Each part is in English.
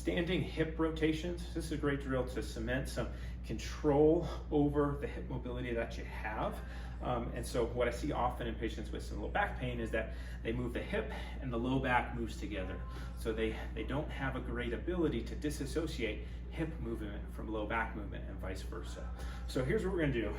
Standing hip rotations. This is a great drill to cement some control over the hip mobility that you have. And so what I see often in patients with some low back pain is that they move the hip and the low back moves together. So they don't have a great ability to disassociate hip movement from low back movement and vice versa. So here's what we're gonna do.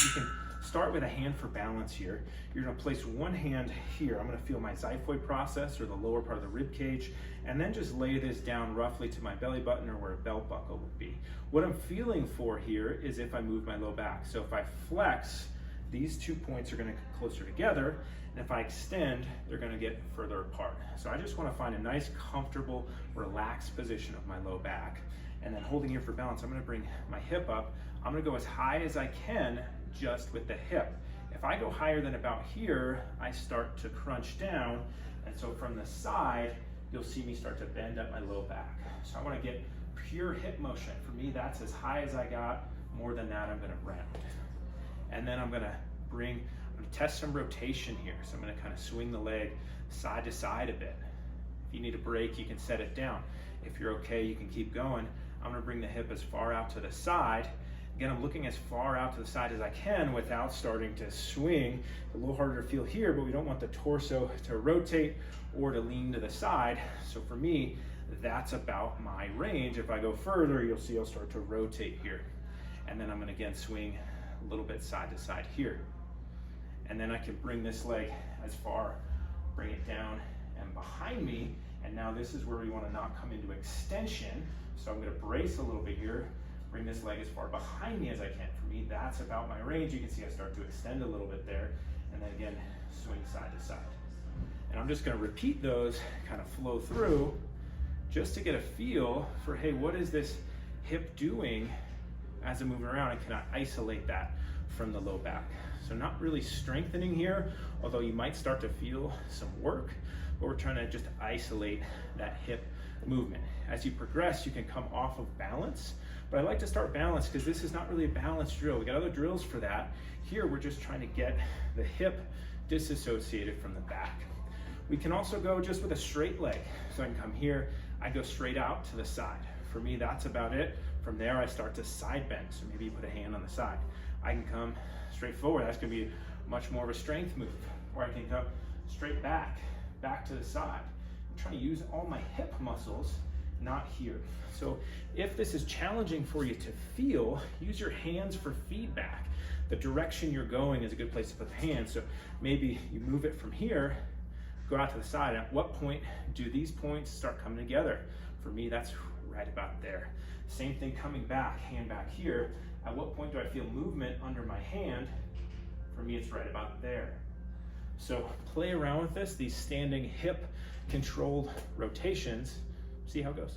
You can start with a hand for balance here. You're gonna place one hand here. I'm gonna feel my xiphoid process, or the lower part of the rib cage, and then just lay this down roughly to my belly button or where a belt buckle would be. What I'm feeling for here is if I move my low back. So if I flex, these 2 points are gonna get closer together, and if I extend, they're gonna get further apart. So I just wanna find a nice, comfortable, relaxed position of my low back. And then holding here for balance, I'm gonna bring my hip up. I'm gonna go as high as I can just with the hip. If I go higher than about here, I start to crunch down, and so from the side, you'll see me start to bend up my low back. So I wanna get pure hip motion. For me, that's as high as I got. More than that, I'm gonna round. And then I'm gonna test some rotation here. So I'm gonna kind of swing the leg side to side a bit. If you need a break, you can set it down. If you're okay, you can keep going. I'm gonna bring the hip as far out to the side. Again, I'm looking as far out to the side as I can without starting to swing. A little harder to feel here, but we don't want the torso to rotate or to lean to the side. So for me, that's about my range. If I go further, you'll see I'll start to rotate here. And then I'm gonna again swing a little bit side to side here. And then I can bring this leg as far, bring it down and behind me. And now this is where we wanna not come into extension. So I'm gonna brace a little bit here, bring this leg as far behind me as I can. For me, that's about my range. You can see I start to extend a little bit there, and then again, swing side to side. And I'm just gonna repeat those, kind of flow through, just to get a feel for, hey, what is this hip doing as I'm moving around, and can I isolate that from the low back? So not really strengthening here, although you might start to feel some work, but we're trying to just isolate that hip movement. As you progress, you can come off of balance, but I like to start balance because this is not really a balance drill. We got other drills for that. Here, we're just trying to get the hip disassociated from the back. We can also go just with a straight leg. So I can come here, I go straight out to the side. For me, that's about it. From there, I start to side bend. So maybe you put a hand on the side. I can come straight forward. That's gonna be much more of a strength move. Or I can come straight back to the side. I'm trying to use all my hip muscles, not here. So if this is challenging for you to feel, use your hands for feedback. The direction you're going is a good place to put the hands. So maybe you move it from here, go out to the side. At what point do these points start coming together? For me, that's right about there. Same thing coming back, hand back here. At what point do I feel movement under my hand? For me, it's right about there. So play around with this, these standing hip controlled rotations. See how it goes.